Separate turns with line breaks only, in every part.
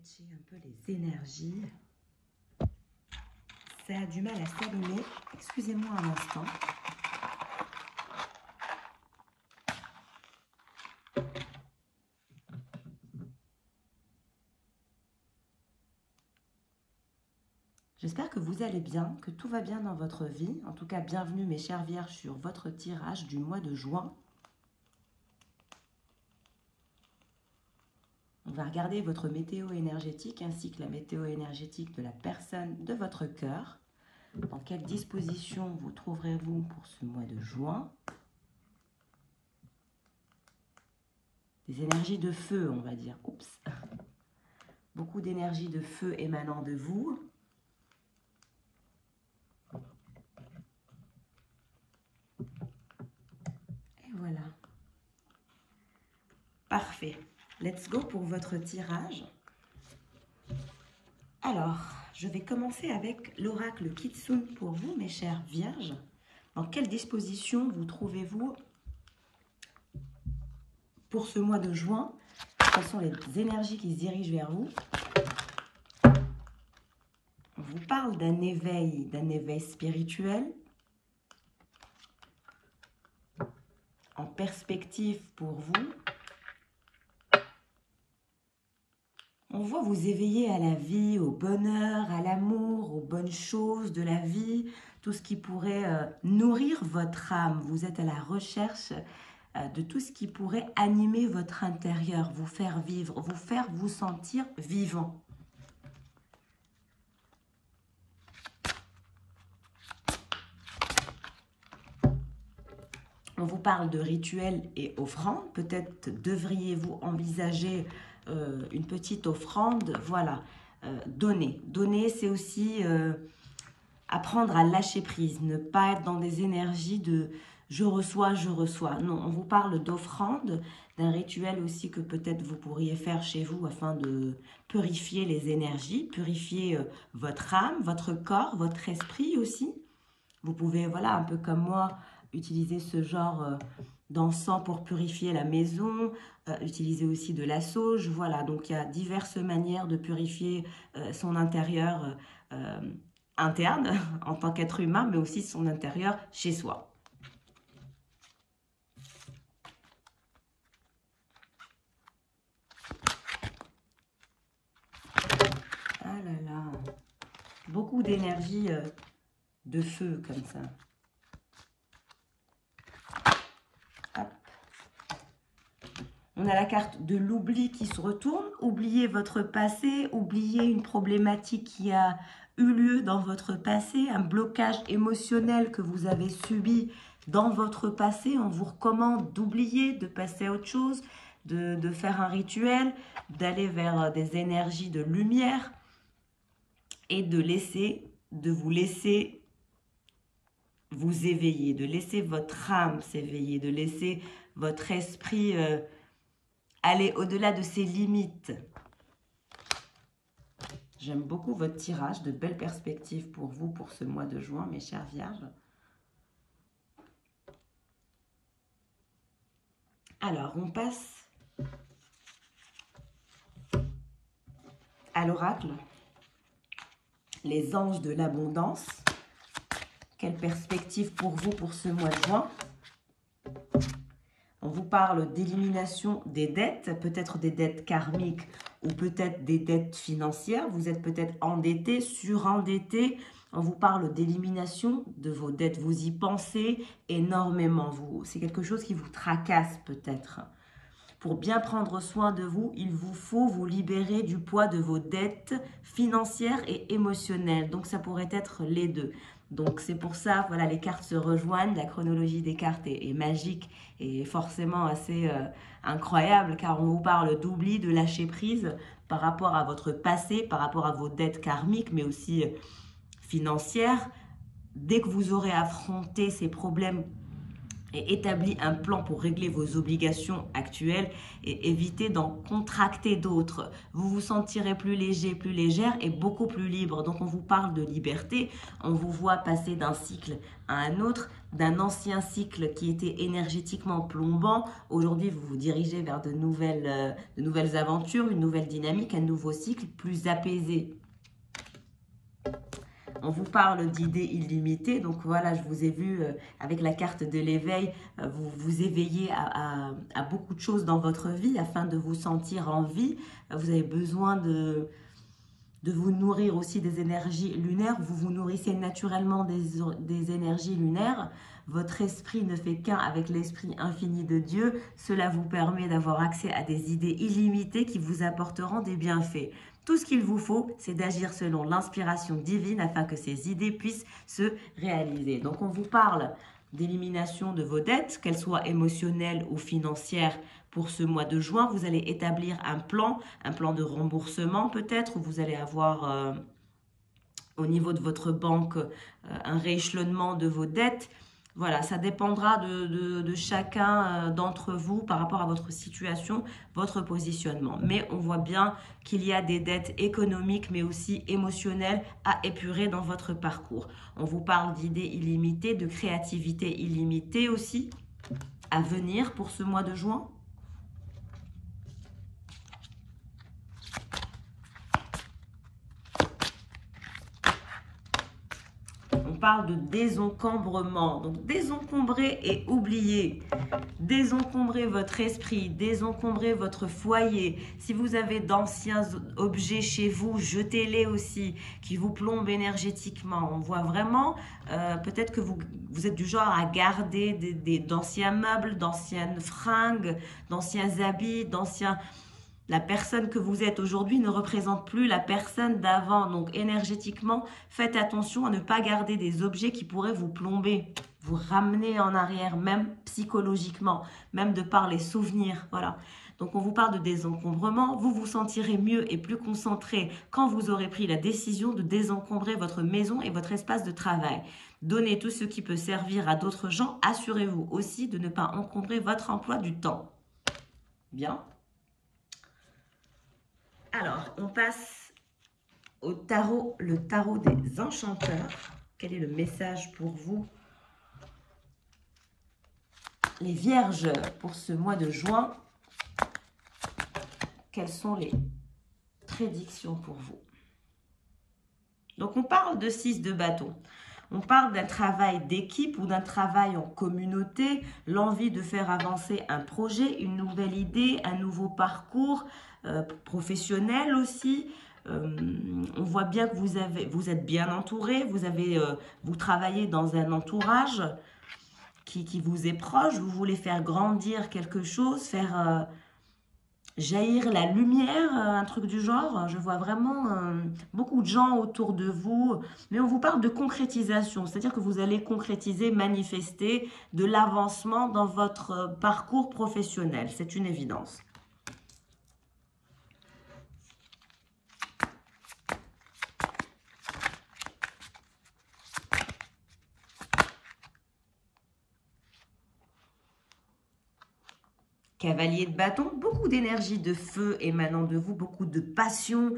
catcher un peu les énergies. Ça a du mal à s'allumer. Excusez-moi un instant. J'espère que vous allez bien, que tout va bien dans votre vie. En tout cas, bienvenue mes chères vierges sur votre tirage du mois de juin. On va regarder votre météo énergétique ainsi que la météo énergétique de la personne de votre cœur. Dans quelle disposition vous trouverez-vous pour ce mois de juin? Des énergies de feu, on va dire. Oups. Beaucoup d'énergie de feu émanant de vous. Et voilà. Parfait. Let's go pour votre tirage. Alors, je vais commencer avec l'oracle Kitsune pour vous, mes chères vierges. Dans quelle disposition vous trouvez-vous pour ce mois de juin? Quelles sont les énergies qui se dirigent vers vous? On vous parle d'un éveil spirituel en perspective pour vous. On voit vous éveiller à la vie, au bonheur, à l'amour, aux bonnes choses de la vie, tout ce qui pourrait nourrir votre âme. Vous êtes à la recherche de tout ce qui pourrait animer votre intérieur, vous faire vivre, vous faire vous sentir vivant. On vous parle de rituels et offrandes. Peut-être devriez-vous envisager une petite offrande. Voilà, donner. Donner, c'est aussi apprendre à lâcher prise, ne pas être dans des énergies de je reçois, je reçois. Non, on vous parle d'offrande, d'un rituel aussi que peut-être vous pourriez faire chez vous afin de purifier les énergies, purifier votre âme, votre corps, votre esprit aussi. Vous pouvez, voilà, un peu comme moi, utiliser ce genre d'encens pour purifier la maison, utiliser aussi de la sauge, voilà. Donc, il y a diverses manières de purifier son intérieur interne en tant qu'être humain, mais aussi son intérieur chez soi. Ah là là, beaucoup d'énergie de feu comme ça. Hop. On a la carte de l'oubli qui se retourne. Oubliez votre passé, oubliez une problématique qui a eu lieu dans votre passé, un blocage émotionnel que vous avez subi dans votre passé. On vous recommande d'oublier, de passer à autre chose, de faire un rituel, d'aller vers des énergies de lumière et de vous laisser vous éveiller, de laisser votre âme s'éveiller, de laisser votre esprit aller au-delà de ses limites. J'aime beaucoup votre tirage, de belles perspectives pour vous pour ce mois de juin, mes chères vierges. Alors, on passe à l'oracle. Les anges de l'abondance. Quelle perspective pour vous pour ce mois de juin? On vous parle d'élimination des dettes, peut-être des dettes karmiques ou peut-être des dettes financières. Vous êtes peut-être endetté, surendetté. On vous parle d'élimination de vos dettes. Vous y pensez énormément. C'est quelque chose qui vous tracasse peut-être. Pour bien prendre soin de vous, il vous faut vous libérer du poids de vos dettes financières et émotionnelles. Donc, ça pourrait être les deux. Donc, c'est pour ça, voilà, les cartes se rejoignent. La chronologie des cartes est magique et forcément assez incroyable car on vous parle d'oubli, de lâcher prise par rapport à votre passé, par rapport à vos dettes karmiques, mais aussi financières. Dès que vous aurez affronté ces problèmes et établi un plan pour régler vos obligations actuelles et éviter d'en contracter d'autres. Vous vous sentirez plus léger, plus légère et beaucoup plus libre. Donc, on vous parle de liberté. On vous voit passer d'un cycle à un autre, d'un ancien cycle qui était énergétiquement plombant. Aujourd'hui, vous vous dirigez vers de nouvelles aventures, une nouvelle dynamique, un nouveau cycle plus apaisé. On vous parle d'idées illimitées, donc voilà, je vous ai vu avec la carte de l'éveil, vous vous éveillez à beaucoup de choses dans votre vie afin de vous sentir en vie. Vous avez besoin de vous nourrir aussi des énergies lunaires. Vous vous nourrissez naturellement des énergies lunaires. Votre esprit ne fait qu'un avec l'esprit infini de Dieu. Cela vous permet d'avoir accès à des idées illimitées qui vous apporteront des bienfaits. Tout ce qu'il vous faut, c'est d'agir selon l'inspiration divine afin que ces idées puissent se réaliser. Donc, on vous parle d'élimination de vos dettes, qu'elles soient émotionnelles ou financières. Pour ce mois de juin, vous allez établir un plan de remboursement peut-être, où vous allez avoir au niveau de votre banque un rééchelonnement de vos dettes. Voilà, ça dépendra de chacun d'entre vous par rapport à votre situation, votre positionnement. Mais on voit bien qu'il y a des dettes économiques, mais aussi émotionnelles à épurer dans votre parcours. On vous parle d'idées illimitées, de créativité illimitée aussi à venir pour ce mois de juin. Parle de désencombrement. Donc, désencombrer et oublier. Désencombrer votre esprit, désencombrer votre foyer. Si vous avez d'anciens objets chez vous, jetez-les aussi, qui vous plombent énergétiquement. On voit vraiment, peut-être que vous êtes du genre à garder d'anciens meubles, d'anciennes fringues, d'anciens habits, d'anciens... La personne que vous êtes aujourd'hui ne représente plus la personne d'avant. Donc, énergétiquement, faites attention à ne pas garder des objets qui pourraient vous plomber, vous ramener en arrière, même psychologiquement, même de par les souvenirs. Voilà. Donc, on vous parle de désencombrement. Vous vous sentirez mieux et plus concentré quand vous aurez pris la décision de désencombrer votre maison et votre espace de travail. Donnez tout ce qui peut servir à d'autres gens. Assurez-vous aussi de ne pas encombrer votre emploi du temps. Bien. Alors, on passe au tarot, le tarot des enchanteurs. Quel est le message pour vous, les vierges, pour ce mois de juin? Quelles sont les prédictions pour vous? Donc, on parle de 6 de bâton. On parle d'un travail d'équipe ou d'un travail en communauté, l'envie de faire avancer un projet, une nouvelle idée, un nouveau parcours professionnel aussi. On voit bien que vous êtes bien entouré, vous travaillez dans un entourage qui vous est proche, vous voulez faire grandir quelque chose, faire... jaillir la lumière, un truc du genre. Je vois vraiment beaucoup de gens autour de vous. Mais on vous parle de concrétisation, c'est-à-dire que vous allez concrétiser, manifester de l'avancement dans votre parcours professionnel. C'est une évidence. Cavalier de bâton, beaucoup d'énergie de feu émanant de vous, beaucoup de passion,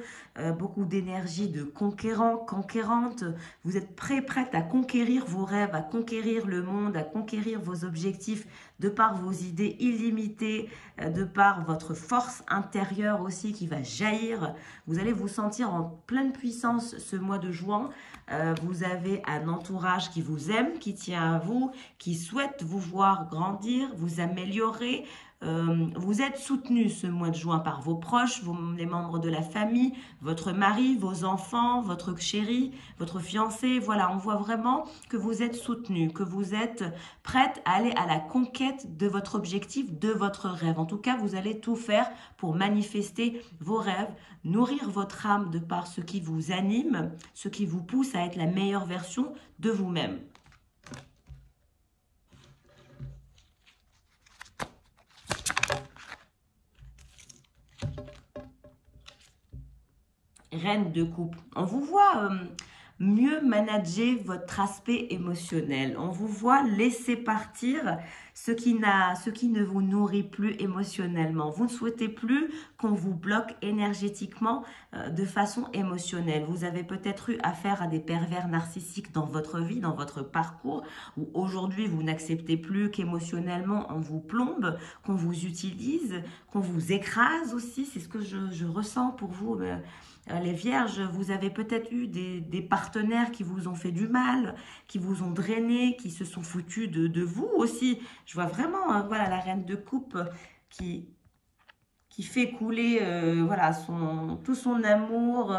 beaucoup d'énergie de conquérant, conquérante. Vous êtes prête à conquérir vos rêves, à conquérir le monde, à conquérir vos objectifs de par vos idées illimitées, de par votre force intérieure aussi qui va jaillir. Vous allez vous sentir en pleine puissance ce mois de juin. Vous avez un entourage qui vous aime, qui tient à vous, qui souhaite vous voir grandir, vous améliorer. Vous êtes soutenu ce mois de juin par vos proches, les membres de la famille, votre mari, vos enfants, votre chéri, votre fiancé. Voilà, on voit vraiment que vous êtes soutenu, que vous êtes prête à aller à la conquête de votre objectif, de votre rêve. En tout cas, vous allez tout faire pour manifester vos rêves, nourrir votre âme de par ce qui vous anime, ce qui vous pousse à être la meilleure version de vous-même. Reine de coupe. On vous voit mieux manager votre aspect émotionnel. On vous voit laisser partir ce qui ne vous nourrit plus émotionnellement. Vous ne souhaitez plus qu'on vous bloque énergétiquement de façon émotionnelle. Vous avez peut-être eu affaire à des pervers narcissiques dans votre vie, dans votre parcours, où aujourd'hui vous n'acceptez plus qu'émotionnellement on vous plombe, qu'on vous utilise, qu'on vous écrase aussi. C'est ce que je ressens pour vous. Les vierges, vous avez peut-être eu des partenaires qui vous ont fait du mal, qui vous ont drainé, qui se sont foutus de vous aussi. Je vois vraiment, hein, voilà, la reine de coupe qui fait couler voilà, tout son amour,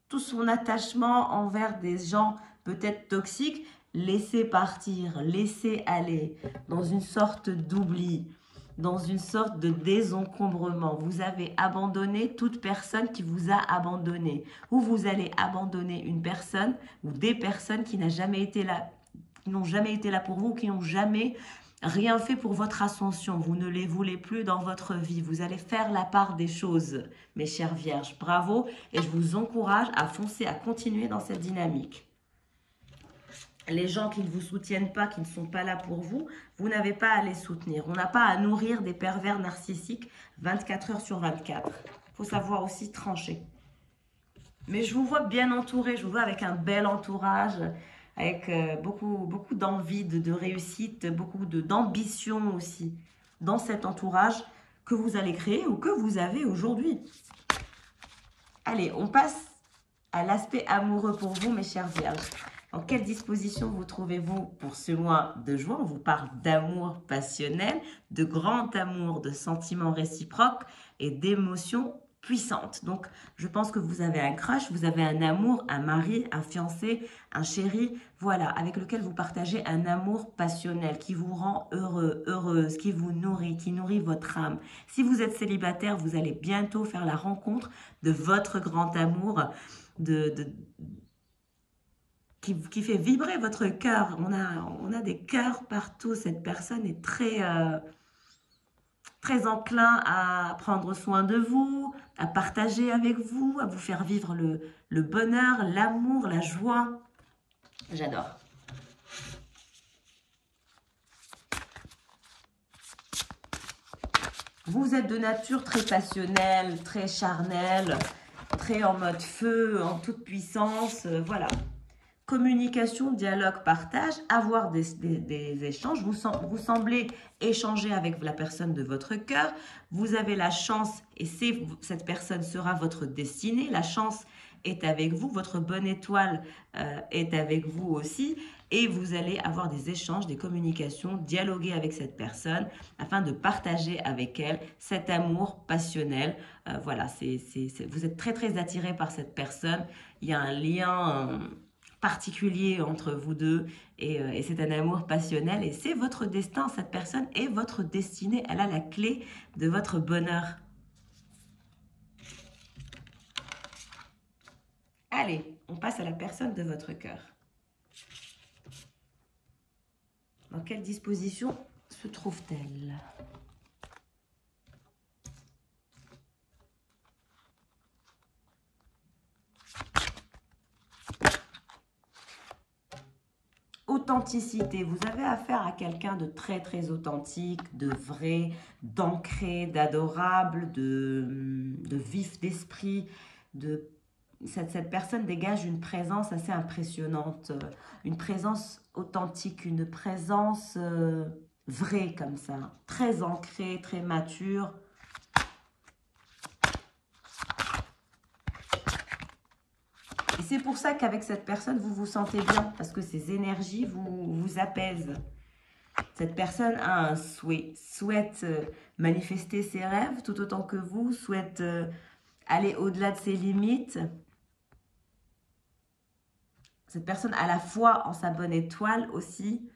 tout son attachement envers des gens peut-être toxiques. Laissez partir, laissez aller dans une sorte d'oubli, dans une sorte de désencombrement. Vous avez abandonné toute personne qui vous a abandonné. Ou vous allez abandonner une personne ou des personnes qui n'ont jamais été là, pour vous, qui n'ont jamais rien fait pour votre ascension. Vous ne les voulez plus dans votre vie. Vous allez faire la part des choses, mes chères vierges. Bravo et je vous encourage à foncer, à continuer dans cette dynamique. Les gens qui ne vous soutiennent pas, qui ne sont pas là pour vous, vous n'avez pas à les soutenir. On n'a pas à nourrir des pervers narcissiques 24 heures sur 24. Il faut savoir aussi trancher. Mais je vous vois bien entouré, je vous vois avec un bel entourage, avec beaucoup d'envie, de réussite, beaucoup d'ambition aussi dans cet entourage que vous allez créer ou que vous avez aujourd'hui. Allez, on passe à l'aspect amoureux pour vous, mes chères vierges. Dans quelle disposition vous trouvez-vous pour ce mois de juin? On vous parle d'amour passionnel, de grand amour, de sentiments réciproques et d'émotions puissantes. Donc, je pense que vous avez un crush, vous avez un amour, un mari, un fiancé, un chéri, voilà, avec lequel vous partagez un amour passionnel qui vous rend heureux, heureuse, qui vous nourrit, qui nourrit votre âme. Si vous êtes célibataire, vous allez bientôt faire la rencontre de votre grand amour, qui fait vibrer votre cœur. On a des cœurs partout. Cette personne est très enclin à prendre soin de vous, à partager avec vous, à vous faire vivre le bonheur, l'amour, la joie. J'adore. Vous êtes de nature très passionnelle, très charnelle, très en mode feu, en toute puissance, voilà. Communication, dialogue, partage, avoir des échanges. Vous semblez échanger avec la personne de votre cœur. Vous avez la chance, et cette personne sera votre destinée. La chance est avec vous, votre bonne étoile est avec vous aussi. Et vous allez avoir des échanges, des communications, dialoguer avec cette personne afin de partager avec elle cet amour passionnel. Voilà, vous êtes très attiré par cette personne. Il y a un lien particulier entre vous deux et c'est un amour passionnel et c'est votre destin. Cette personne est votre destinée, elle a la clé de votre bonheur. Allez, on passe à la personne de votre cœur. Dans quelle disposition se trouve-t-elle ? Authenticité, vous avez affaire à quelqu'un de très authentique, de vrai, d'ancré, d'adorable, de vif d'esprit. Cette personne dégage une présence assez impressionnante, une présence authentique, une présence vraie comme ça, très ancrée, très mature. Et c'est pour ça qu'avec cette personne, vous vous sentez bien, parce que ces énergies vous apaisent. Cette personne a un souhait, souhaite manifester ses rêves tout autant que vous, souhaite aller au-delà de ses limites. Cette personne a la foi en sa bonne étoile aussi.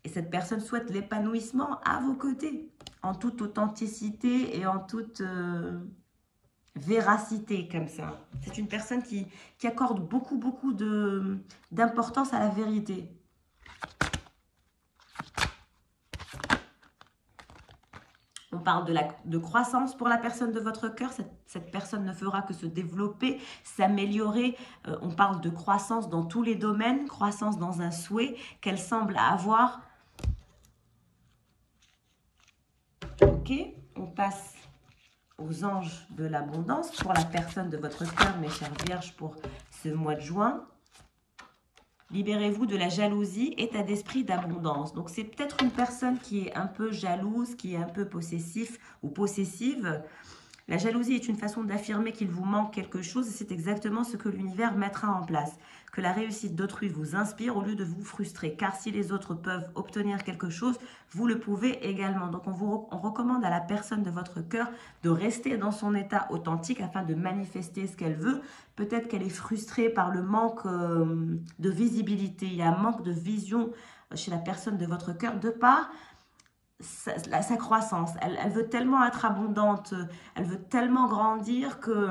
Et cette personne souhaite l'épanouissement à vos côtés, en toute authenticité et en toute véracité comme ça. C'est une personne qui accorde beaucoup d'importance à la vérité. On parle de croissance pour la personne de votre cœur. Cette personne ne fera que se développer, s'améliorer. On parle de croissance dans tous les domaines, croissance dans un souhait qu'elle semble avoir. Ok, on passe aux anges de l'abondance pour la personne de votre cœur, mes chères vierges, pour ce mois de juin. Libérez-vous de la jalousie, état d'esprit d'abondance. Donc, c'est peut-être une personne qui est un peu jalouse, qui est un peu possessif ou possessive. La jalousie est une façon d'affirmer qu'il vous manque quelque chose et c'est exactement ce que l'univers mettra en place. Que la réussite d'autrui vous inspire au lieu de vous frustrer. Car si les autres peuvent obtenir quelque chose, vous le pouvez également. Donc on recommande à la personne de votre cœur de rester dans son état authentique afin de manifester ce qu'elle veut. Peut-être qu'elle est frustrée par le manque de visibilité. Il y a un manque de vision chez la personne de votre cœur de part sa croissance. Elle veut tellement être abondante, elle veut tellement grandir que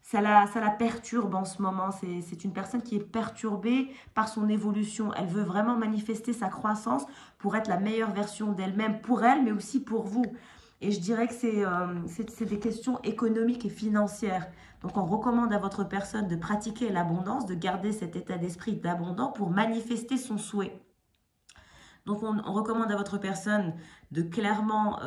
ça la perturbe en ce moment. C'est une personne qui est perturbée par son évolution. Elle veut vraiment manifester sa croissance pour être la meilleure version d'elle-même, pour elle, mais aussi pour vous. Et je dirais que c'est des questions économiques et financières. Donc, on recommande à votre personne de pratiquer l'abondance, de garder cet état d'esprit d'abondant pour manifester son souhait. Donc, on recommande à votre personne de clairement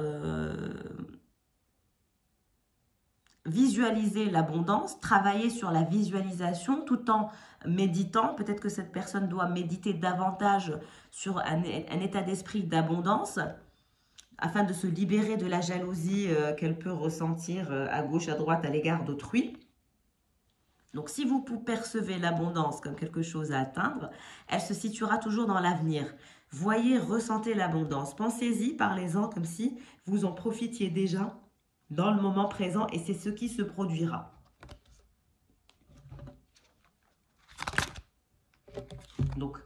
visualiser l'abondance, travailler sur la visualisation tout en méditant. Peut-être que cette personne doit méditer davantage sur un état d'esprit d'abondance afin de se libérer de la jalousie qu'elle peut ressentir à gauche, à droite à l'égard d'autrui. Donc, si vous percevez l'abondance comme quelque chose à atteindre, elle se situera toujours dans l'avenir. Voyez, ressentez l'abondance. Pensez-y, parlez-en comme si vous en profitiez déjà dans le moment présent et c'est ce qui se produira. Donc,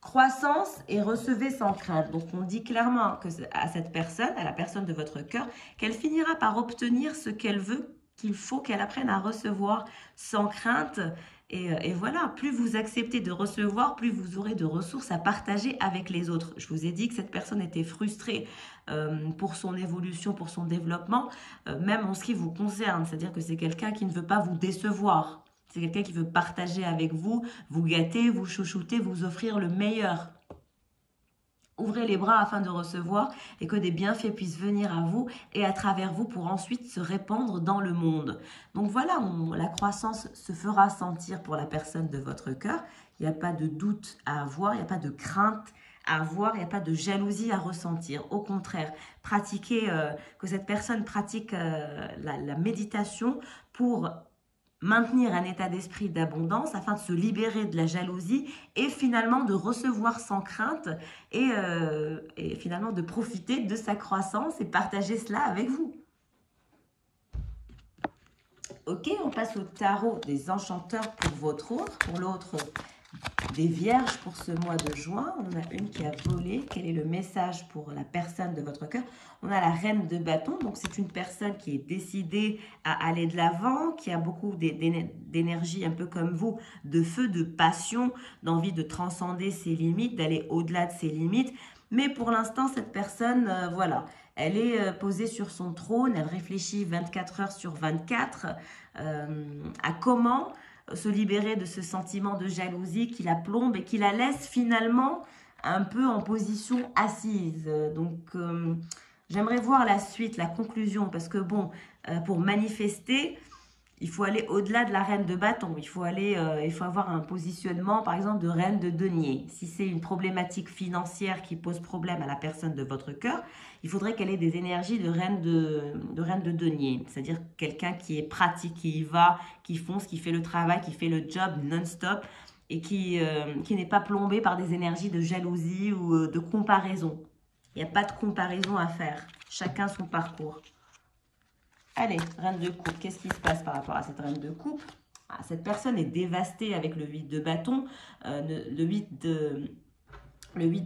croissance et recevez sans crainte. Donc, on dit clairement que à cette personne, à la personne de votre cœur, qu'elle finira par obtenir ce qu'elle veut, qu'il faut qu'elle apprenne à recevoir sans crainte. Et voilà, plus vous acceptez de recevoir, plus vous aurez de ressources à partager avec les autres. Je vous ai dit que cette personne était frustrée pour son évolution, pour son développement, même en ce qui vous concerne. C'est-à-dire que c'est quelqu'un qui ne veut pas vous décevoir. C'est quelqu'un qui veut partager avec vous, vous gâter, vous chouchouter, vous offrir le meilleur. Ouvrez les bras afin de recevoir et que des bienfaits puissent venir à vous et à travers vous pour ensuite se répandre dans le monde. Donc voilà, la croissance se fera sentir pour la personne de votre cœur. Il n'y a pas de doute à avoir, il n'y a pas de crainte à avoir, il n'y a pas de jalousie à ressentir. Au contraire, pratiquez, que cette personne pratique la méditation pour maintenir un état d'esprit d'abondance afin de se libérer de la jalousie et finalement de recevoir sans crainte et finalement de profiter de sa croissance et partager cela avec vous. Ok, on passe au tarot des enchanteurs pour votre autre, pour l'autre des vierges pour ce mois de juin. On a une qui a volé. Quel est le message pour la personne de votre cœur? On a la reine de bâton. Donc, c'est une personne qui est décidée à aller de l'avant, qui a beaucoup d'énergie, un peu comme vous, de feu, de passion, d'envie de transcender ses limites, d'aller au-delà de ses limites. Mais pour l'instant, cette personne, voilà, elle est posée sur son trône. Elle réfléchit 24 heures sur 24 à comment se libérer de ce sentiment de jalousie qui la plombe et qui la laisse finalement un peu en position assise. Donc, j'aimerais voir la suite, la conclusion, parce que bon, pour manifester, il faut aller au-delà de la reine de bâton. Il faut avoir un positionnement, par exemple, de reine de denier. Si c'est une problématique financière qui pose problème à la personne de votre cœur, il faudrait qu'elle ait des énergies de reine de denier. C'est-à-dire quelqu'un qui est pratique, qui y va, qui fonce, qui fait le travail, qui fait le job non-stop et qui n'est pas plombé par des énergies de jalousie ou de comparaison. Il n'y a pas de comparaison à faire. Chacun son parcours. Allez, reine de coupe, qu'est-ce qui se passe par rapport à cette reine de coupe? Cette personne est dévastée avec le 8 de bâton. Le 8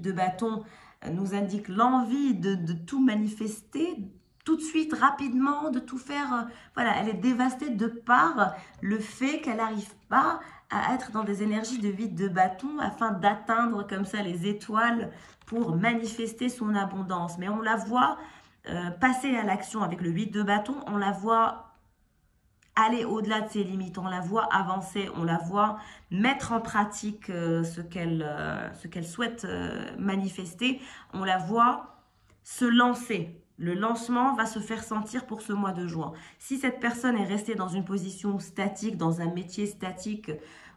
de bâton nous indique l'envie de tout manifester tout de suite, rapidement, de tout faire. Voilà, elle est dévastée de par le fait qu'elle n'arrive pas à être dans des énergies de 8 de bâton afin d'atteindre comme ça les étoiles pour manifester son abondance. Mais on la voit passer à l'action avec le 8 de bâton, on la voit aller au-delà de ses limites, on la voit avancer, on la voit mettre en pratique ce qu'elle souhaite manifester, on la voit se lancer. Le lancement va se faire sentir pour ce mois de juin. Si cette personne est restée dans une position statique, dans un métier statique,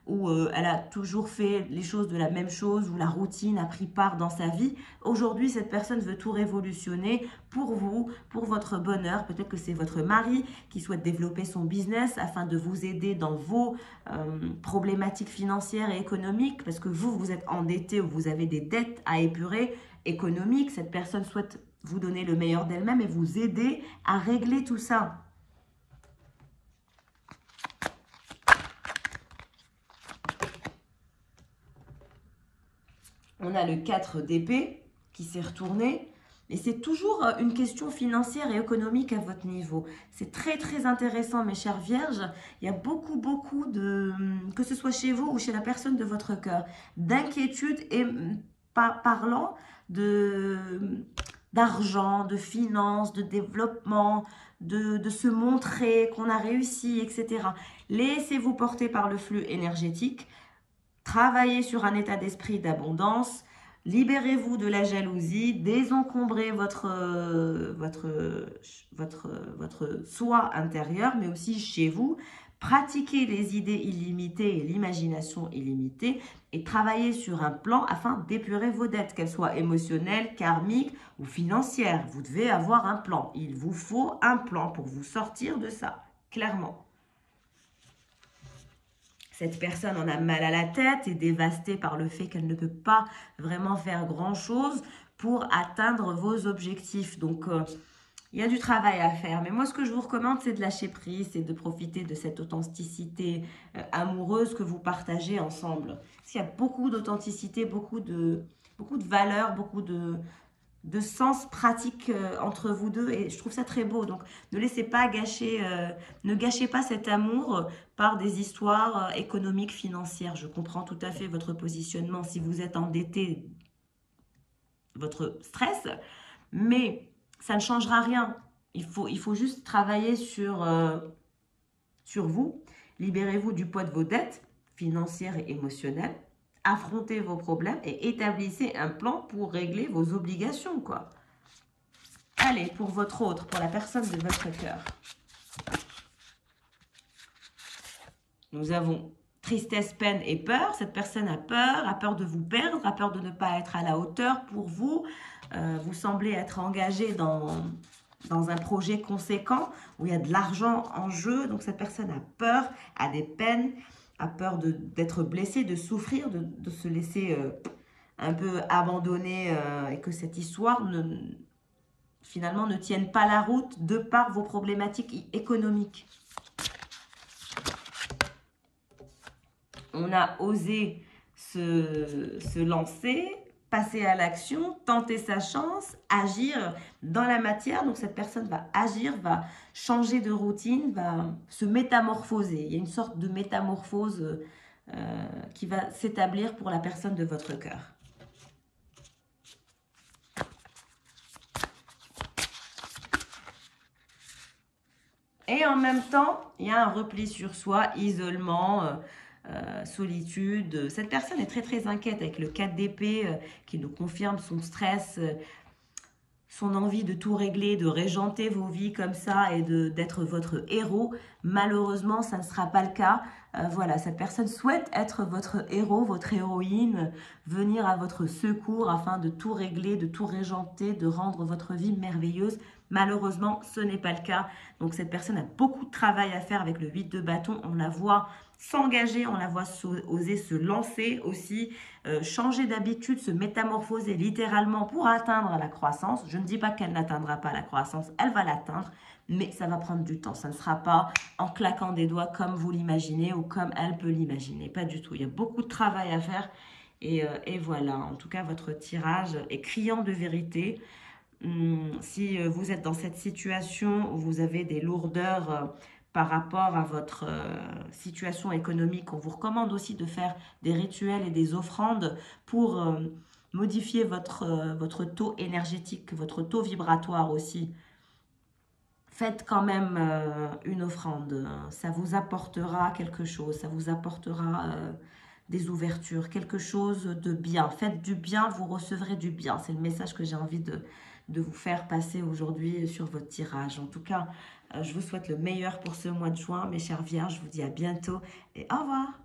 où elle a toujours fait les choses de la même chose, où la routine a pris part dans sa vie, aujourd'hui, cette personne veut tout révolutionner pour vous, pour votre bonheur. Peut-être que c'est votre mari qui souhaite développer son business afin de vous aider dans vos problématiques financières et économiques, parce que vous êtes endetté ou vous avez des dettes à épurer économiques. Cette personne souhaite vous donner le meilleur d'elle-même et vous aider à régler tout ça. On a le 4 d'épée qui s'est retourné. Et c'est toujours une question financière et économique à votre niveau. C'est très, très intéressant, mes chères vierges. Il y a beaucoup, beaucoup de, que ce soit chez vous ou chez la personne de votre cœur, d'inquiétude et parlant d'argent, de finances, de développement, de se montrer qu'on a réussi, etc. Laissez-vous porter par le flux énergétique. Travaillez sur un état d'esprit d'abondance. Libérez-vous de la jalousie, désencombrez votre soi intérieur, mais aussi chez vous. Pratiquez les idées illimitées et l'imagination illimitée et travaillez sur un plan afin d'épurer vos dettes, qu'elles soient émotionnelles, karmiques ou financières. Vous devez avoir un plan. Il vous faut un plan pour vous sortir de ça, clairement. Cette personne en a mal à la tête, est dévastée par le fait qu'elle ne peut pas vraiment faire grand-chose pour atteindre vos objectifs. Donc, il y a du travail à faire. Mais moi, ce que je vous recommande, c'est de lâcher prise, c'est de profiter de cette authenticité amoureuse que vous partagez ensemble. Parce qu'il y a beaucoup d'authenticité, beaucoup de valeurs, beaucoup de sens pratique entre vous deux et je trouve ça très beau. Donc, ne laissez pas gâcher, ne gâchez pas cet amour par des histoires économiques, financières. Je comprends tout à fait votre positionnement si vous êtes endetté, votre stress, mais ça ne changera rien. Il faut juste travailler sur vous. Libérez-vous du poids de vos dettes financières et émotionnelles. Affrontez vos problèmes et établissez un plan pour régler vos obligations, quoi. Allez, pour votre autre, pour la personne de votre cœur. Nous avons tristesse, peine et peur. Cette personne a peur de vous perdre, a peur de ne pas être à la hauteur pour vous. Vous semblez être engagé dans un projet conséquent où il y a de l'argent en jeu. Donc, cette personne a peur, a des peines, a peur d'être blessé, de souffrir, de se laisser un peu abandonner et que cette histoire finalement ne tienne pas la route de par vos problématiques économiques. On a osé se lancer, passer à l'action, tenter sa chance, agir dans la matière. Donc, cette personne va agir, va changer de routine, va se métamorphoser. Il y a une sorte de métamorphose qui va s'établir pour la personne de votre cœur. Et en même temps, il y a un repli sur soi, isolement, solitude. Cette personne est très très inquiète avec le 4 d'épée qui nous confirme son stress, son envie de tout régler, de régenter vos vies comme ça et d'être votre héros. Malheureusement, ça ne sera pas le cas. Voilà, cette personne souhaite être votre héros, votre héroïne, venir à votre secours afin de tout régler, de tout régenter, de rendre votre vie merveilleuse. Malheureusement, ce n'est pas le cas. Donc, cette personne a beaucoup de travail à faire avec le 8 de bâton. On la voit s'engager, on la voit oser se lancer aussi, changer d'habitude, se métamorphoser littéralement pour atteindre la croissance. Je ne dis pas qu'elle n'atteindra pas la croissance, elle va l'atteindre, mais ça va prendre du temps. Ça ne sera pas en claquant des doigts comme vous l'imaginez ou comme elle peut l'imaginer. Pas du tout. Il y a beaucoup de travail à faire et voilà. En tout cas, votre tirage est criant de vérité. Si vous êtes dans cette situation où vous avez des lourdeurs par rapport à votre situation économique, on vous recommande aussi de faire des rituels et des offrandes pour modifier votre taux énergétique, votre taux vibratoire aussi. Faites quand même une offrande, ça vous apportera quelque chose, ça vous apportera des ouvertures, quelque chose de bien. Faites du bien, vous recevrez du bien. C'est le message que j'ai envie de vous faire passer aujourd'hui sur votre tirage. En tout cas, je vous souhaite le meilleur pour ce mois de juin, mes chères vierges. Je vous dis à bientôt et au revoir.